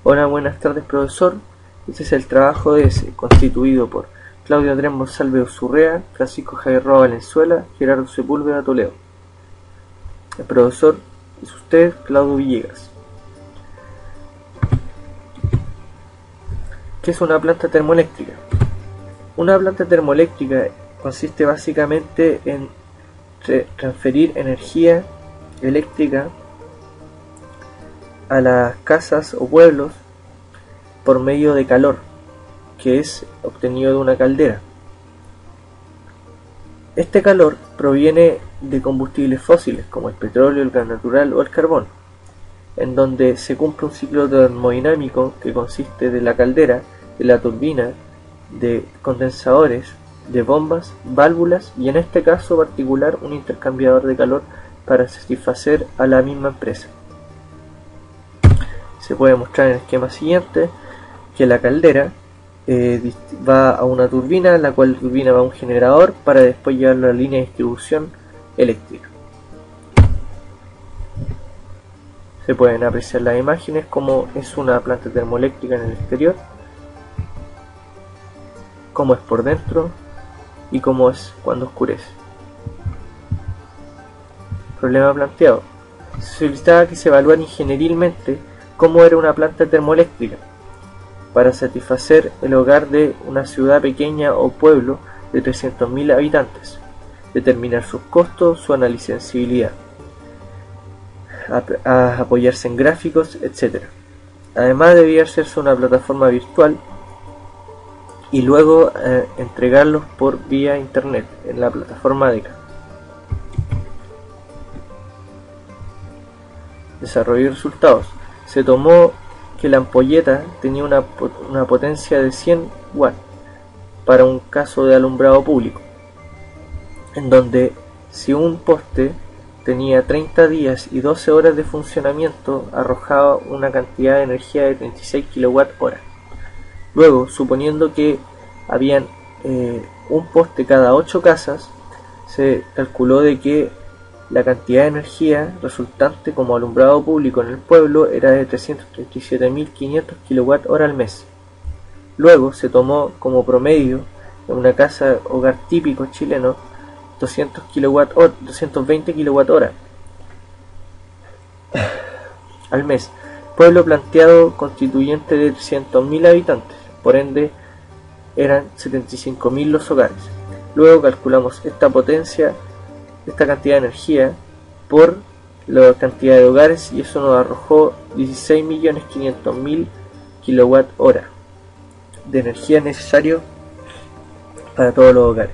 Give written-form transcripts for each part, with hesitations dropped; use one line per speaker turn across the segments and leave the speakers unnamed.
Hola, buenas tardes, profesor. Este es el trabajo de ese, constituido por Claudio Andrés Monsalve Urrea, Francisco Javier Roa Valenzuela, Gerardo Sepúlveda Toledo. El profesor es usted, Claudio Villegas. ¿Qué es una planta termoeléctrica? Una planta termoeléctrica consiste básicamente en transferir energía eléctrica a las casas o pueblos por medio de calor, que es obtenido de una caldera. Este calor proviene de combustibles fósiles como el petróleo, el gas natural o el carbón, en donde se cumple un ciclo termodinámico que consiste de la caldera, de la turbina, de condensadores, de bombas, válvulas y en este caso particular un intercambiador de calor para satisfacer a la misma empresa. Se puede mostrar en el esquema siguiente que la caldera va a una turbina, la cual turbina va a un generador para después llevarlo a la línea de distribución eléctrica. Se pueden apreciar las imágenes como es una planta termoeléctrica en el exterior, cómo es por dentro y cómo es cuando oscurece. Problema planteado. Se solicitaba que se evaluara ingenierilmente cómo era una planta termoeléctrica para satisfacer el hogar de una ciudad pequeña o pueblo de 300.000 habitantes, determinar sus costos, su análisis de sensibilidad, a apoyarse en gráficos, etc. Además debía hacerse una plataforma virtual y luego entregarlos por vía internet en la plataforma DECA. Desarrollo y resultados. Se tomó que la ampolleta tenía una potencia de 100 watts para un caso de alumbrado público, en donde si un poste tenía 30 días y 12 horas de funcionamiento arrojaba una cantidad de energía de 36 kWh. Luego, suponiendo que habían un poste cada 8 casas, se calculó de que la cantidad de energía resultante como alumbrado público en el pueblo era de 337.500 kWh al mes. Luego se tomó como promedio en una casa hogar típico chileno 220 kWh al mes. Pueblo planteado constituyente de 300.000 habitantes, por ende eran 75.000 los hogares. Luego calculamos esta potencia, esta cantidad de energía por la cantidad de hogares y eso nos arrojó 16.500.000 kWh de energía necesario para todos los hogares.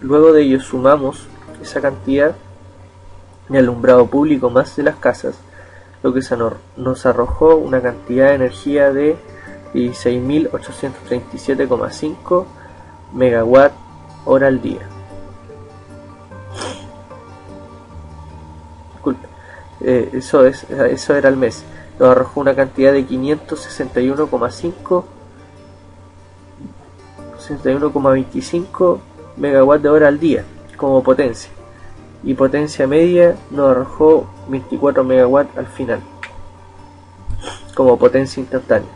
Luego de ello sumamos esa cantidad de alumbrado público más de las casas, lo que nos arrojó una cantidad de energía de 16.837,5 megawatt hora al día. Eso era al mes. Nos arrojó una cantidad de 561,25 megawatt de hora al día como potencia, y potencia media nos arrojó 24 megawatt al final como potencia instantánea.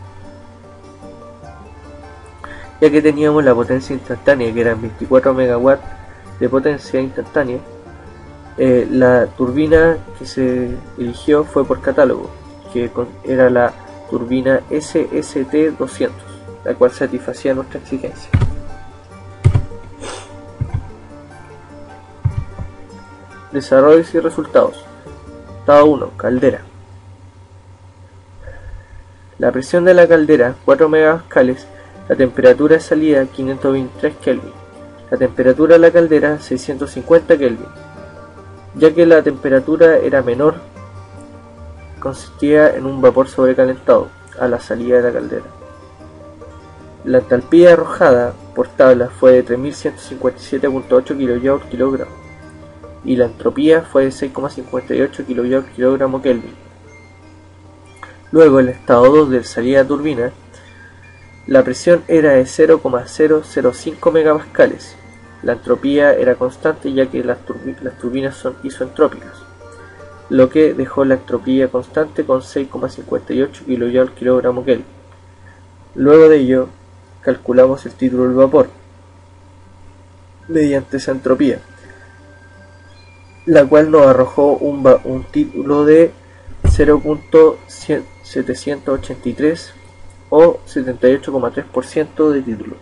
Ya que teníamos la potencia instantánea que eran 24 megawatt de potencia instantánea, la turbina que se eligió fue por catálogo, que era la turbina SST200, la cual satisfacía nuestra exigencia. Desarrollos y resultados. Estado 1. Caldera. La presión de la caldera 4 megapascales, la temperatura de salida 523 Kelvin, la temperatura de la caldera 650 Kelvin. Ya que la temperatura era menor, consistía en un vapor sobrecalentado a la salida de la caldera. La entalpía arrojada por tabla fue de 3.157.8 kJ/kg y la entropía fue de 6,58 kJ/kg Kelvin. Luego, en el estado 2 de salida de turbina, la presión era de 0,005 megapascales. La entropía era constante ya que las turbinas son isoentrópicas. lo que dejó la entropía constante con 6,58 kJ/kg Kelvin. Luego de ello, calculamos el título del vapor mediante esa entropía, la cual nos arrojó un título de 0.783 o 78,3% de título.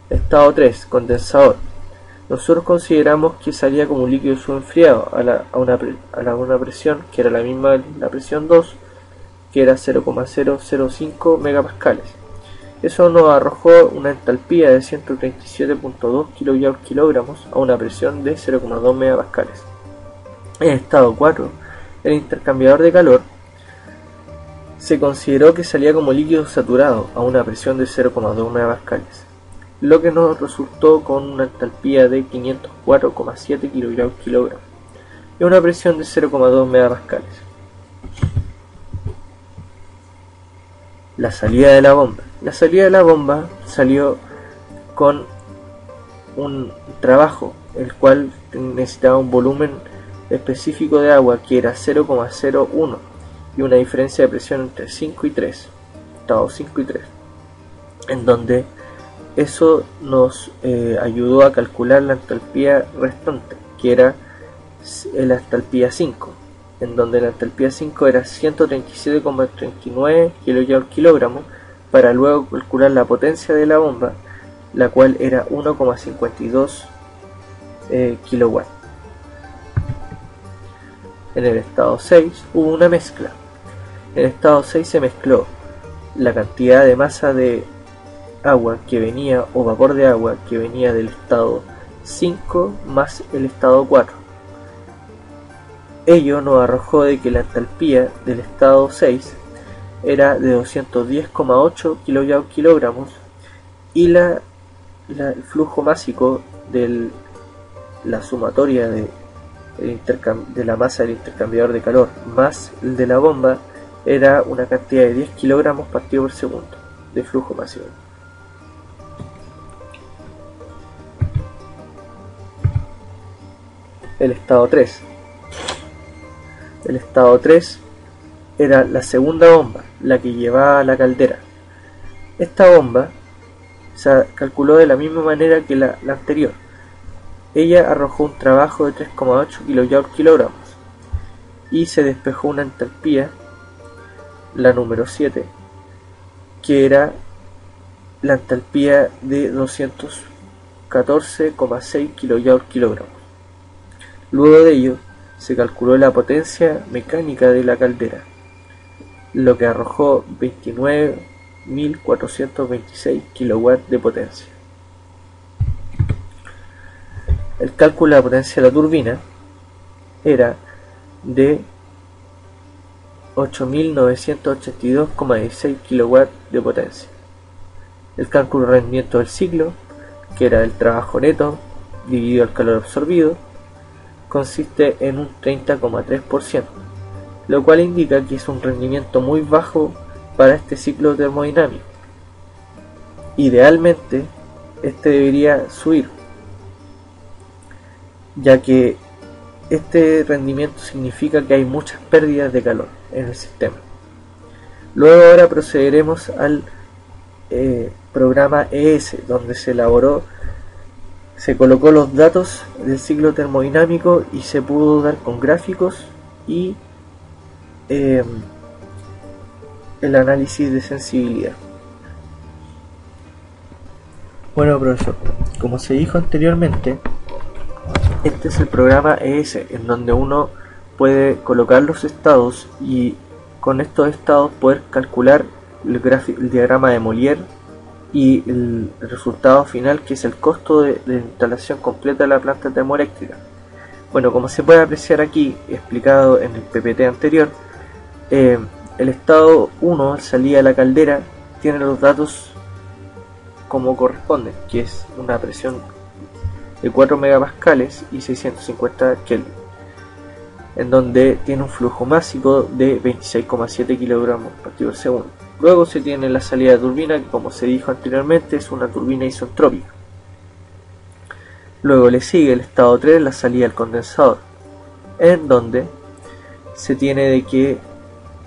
Estado 3, condensador. Nosotros consideramos que salía como un líquido subenfriado a una presión que era la misma de la presión 2, que era 0,005 megapascales. Eso nos arrojó una entalpía de 137.2 kJ/kg a una presión de 0,2 megapascales. En estado 4, el intercambiador de calor se consideró que salía como líquido saturado a una presión de 0,2 megapascales, lo que nos resultó con una entalpía de 504,7 kJ/kg y una presión de 0,2 megapascales. La salida de la bomba. La salida de la bomba salió con un trabajo, el cual necesitaba un volumen específico de agua que era 0,01 y una diferencia de presión entre 5 y 3, estado 5 y 3, en donde eso nos ayudó a calcular la entalpía restante, que era la entalpía 5, en donde la entalpía 5 era 137,39 kJ/kg, para luego calcular la potencia de la bomba, la cual era 1,52 kW. En el estado 6 hubo una mezcla. En el estado 6 se mezcló la cantidad de masa de agua que venía, o vapor de agua que venía del estado 5 más el estado 4. Ello nos arrojó de que la entalpía del estado 6 era de 210,8 kJ/kg y el flujo másico de la sumatoria de la masa del intercambiador de calor más el de la bomba era una cantidad de 10 kg partido por segundo de flujo másico. El estado 3. El estado 3 era la segunda bomba, la que llevaba a la caldera. Esta bomba se calculó de la misma manera que la anterior. Ella arrojó un trabajo de 3,8 kJ/kg y se despejó una entalpía, la número 7, que era la entalpía de 214,6 kJ/kg. Luego de ello se calculó la potencia mecánica de la caldera, lo que arrojó 29.426 kW de potencia. El cálculo de la potencia de la turbina era de 8.982,16 kW de potencia. El cálculo de rendimiento del ciclo, que era el trabajo neto dividido el calor absorbido, consiste en un 30,3%, lo cual indica que es un rendimiento muy bajo para este ciclo termodinámico. Idealmente, este debería subir, ya que este rendimiento significa que hay muchas pérdidas de calor en el sistema. Luego ahora procederemos al programa ES, donde se colocó los datos del ciclo termodinámico y se pudo dar con gráficos y el análisis de sensibilidad. Bueno, profesor, como se dijo anteriormente, este es el programa ES, en donde uno puede colocar los estados y con estos estados poder calcular el diagrama de Molière y el resultado final, que es el costo de instalación completa de la planta termoeléctrica. Bueno, como se puede apreciar aquí, explicado en el PPT anterior, el estado 1, al salir a la caldera, tiene los datos como corresponden, que es una presión de 4 megapascales y 650 Kelvin, en donde tiene un flujo másico de 26,7 kg partido por segundo. Luego se tiene la salida de turbina, que como se dijo anteriormente es una turbina isentrópica. Luego le sigue el estado 3, la salida del condensador. en donde se tiene de que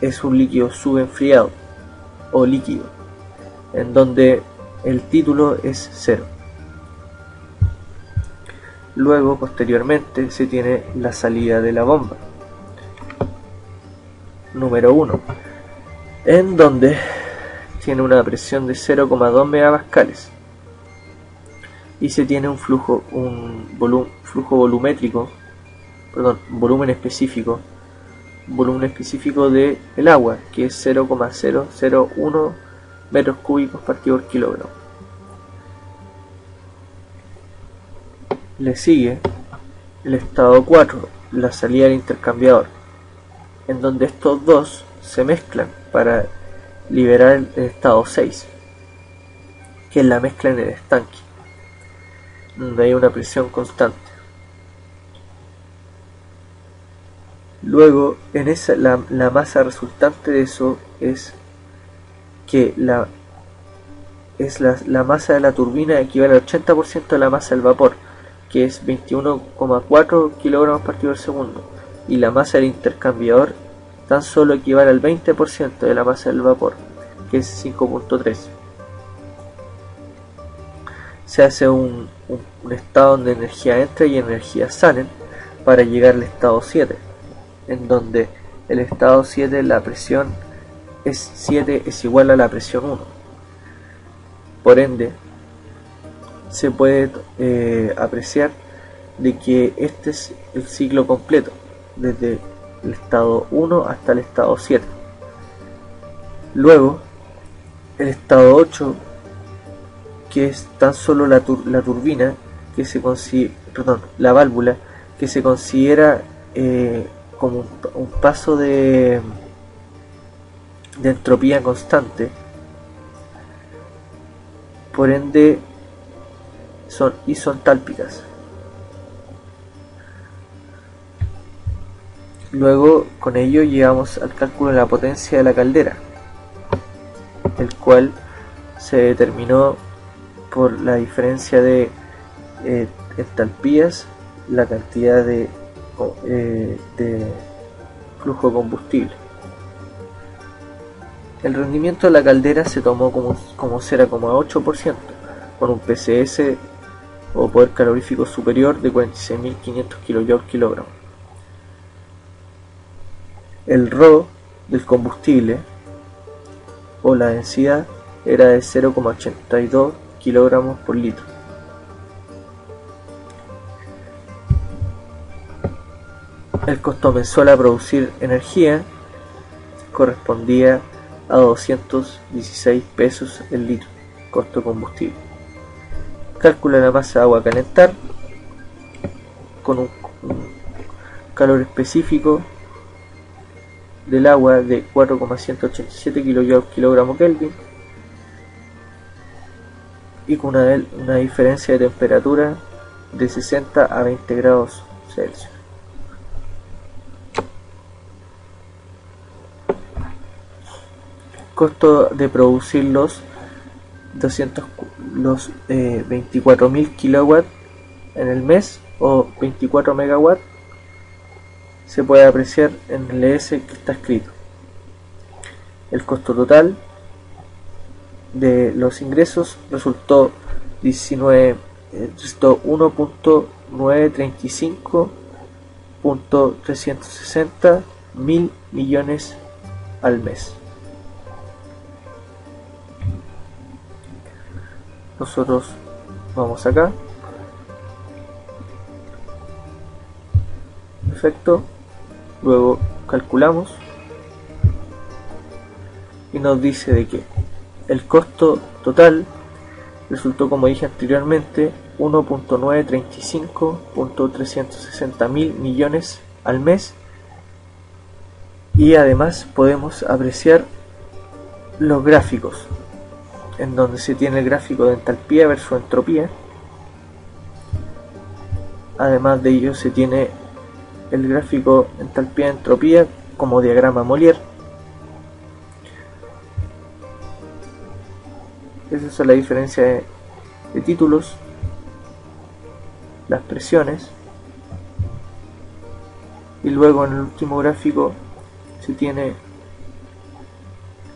es un líquido subenfriado o líquido, en donde el título es 0. Luego, posteriormente, se tiene la salida de la bomba, número 1, en donde tiene una presión de 0,2 megapascales y se tiene un volumen específico de el agua, que es 0,001 metros cúbicos partido por kilogramo. Le sigue el estado 4, la salida del intercambiador, en donde estos dos se mezclan para liberar el estado 6, que es la mezcla en el estanque, donde hay una presión constante. Luego, en esa, la masa resultante de eso es que la masa de la turbina equivale al 80% de la masa del vapor, que es 21,4 kilogramos partido por segundo, y la masa del intercambiador tan solo equivale al 20% de la masa del vapor, que es 5,3. Se hace un estado donde energía entra y energía salen para llegar al estado 7, en donde el estado 7 la presión es 7 es igual a la presión 1. Por ende, se puede apreciar de que este es el ciclo completo, desde el estado 1 hasta el estado 7. Luego, el estado 8, que es tan solo la turbina, que se la válvula, que se considera como un paso de entropía constante. Por ende, son isentálpicas. Luego, con ello llegamos al cálculo de la potencia de la caldera, el cual se determinó por la diferencia de entalpías, la cantidad de flujo de combustible. El rendimiento de la caldera se tomó como 0,8%, con un PCS o poder calorífico superior de 46.500 kJ/kg. El Rho del combustible o la densidad era de 0,82 kilogramos por litro. El costo mensual a producir energía correspondía a 216 pesos el litro, costo de combustible. Calcula la masa de agua a calentar con un calor específico del agua de 4,187 kJ/kg Kelvin y con una diferencia de temperatura de 60 a 20 grados Celsius. Costo de producir los 24.000 kilowatts en el mes o 24 megawatts se puede apreciar en el ES que está escrito. El costo total de los ingresos resultó 1.935.360 mil millones al mes. Nosotros vamos acá, perfecto, luego calculamos y nos dice de que el costo total resultó, como dije anteriormente, 1.935.360 mil millones al mes, y además podemos apreciar los gráficos, en donde se tiene el gráfico de entalpía versus entropía. Además de ello se tiene el gráfico entalpía-entropía como diagrama Molière. Esa es la diferencia de títulos, las presiones y luego en el último gráfico se tiene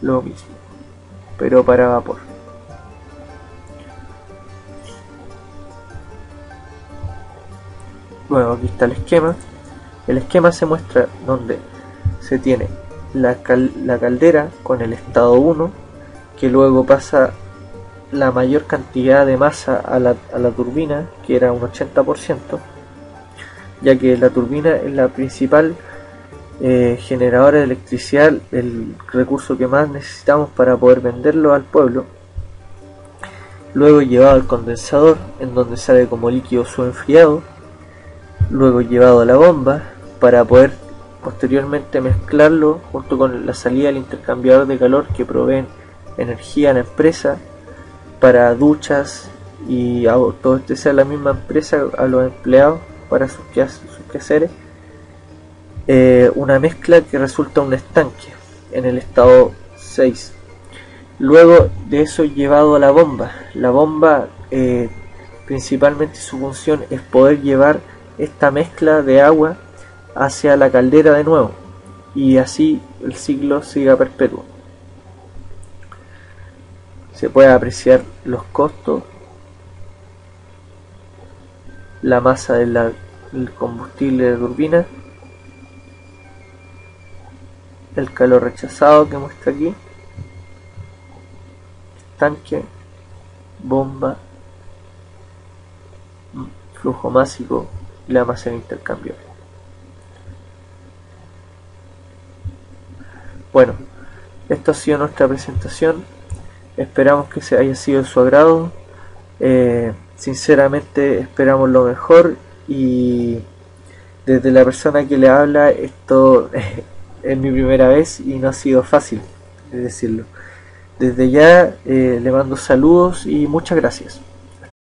lo mismo, pero para vapor. Luego aquí está el esquema. El esquema se muestra donde se tiene la caldera con el estado 1, que luego pasa la mayor cantidad de masa a la turbina, que era un 80%, ya que la turbina es la principal generadora de electricidad, el recurso que más necesitamos para poder venderlo al pueblo. Luego llevado al condensador, en donde sale como líquido subenfriado. Luego llevado a la bomba para poder posteriormente mezclarlo junto con la salida del intercambiador de calor que proveen energía a la empresa para duchas y todo este sea la misma empresa a los empleados para sus quehaceres. Una mezcla que resulta un estanque en el estado 6. Luego de eso llevado a la bomba. La bomba principalmente su función es poder llevar esta mezcla de agua hacia la caldera de nuevo y así el ciclo siga perpetuo. Se puede apreciar los costos, la masa del combustible de turbina, el calor rechazado que muestra aquí, estanque, bomba, flujo másico y la masa de intercambio. Bueno, esta ha sido nuestra presentación. Esperamos que se haya sido de su agrado. Sinceramente esperamos lo mejor y desde la persona que le habla, esto es mi primera vez y no ha sido fácil decirlo. Desde ya le mando saludos y muchas gracias.